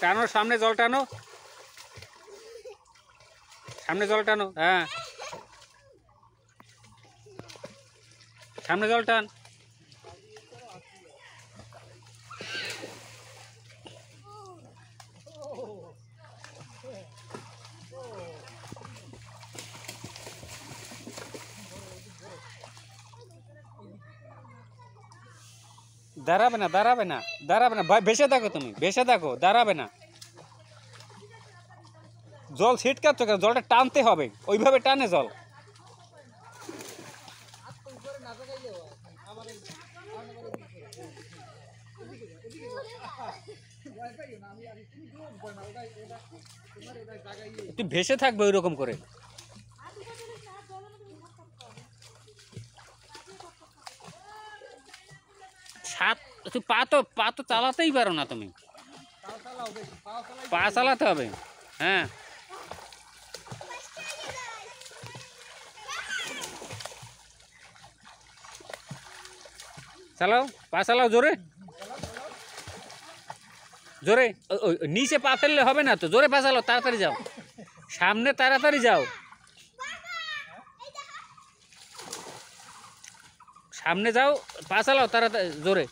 টানো, সামনে জল টানো, সামনে জল টানো। হ্যাঁ, সামনে জল টান। দাঁড়াবে না, দাঁড়াবে না, দাঁড়াবে না ভাই, ভেসে থাকো, তুমি ভেসে থাকো, দাঁড়াবে না। জল ছিটকাচ্ছ কেন? জলটা টানতে হবে, ওইভাবে টানে জল। তুই ভেসে থাকবে ওই রকম করে। সাত, তুই পা তো চালাতেই পারো না তুমি, পা চালাতে হবে। হ্যাঁ, চালাও, পা চালাও জোরে জোরে। নিচে পা ফেললে হবে না তো, জোরে পা চালাও, তাড়াতাড়ি যাও সামনে, তাড়াতাড়ি যাও সামনে, যাও, পা চালাও তাড়াতাড়ি জোরে।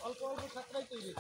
অল্প অল্প সাঁতরাই তৈরি।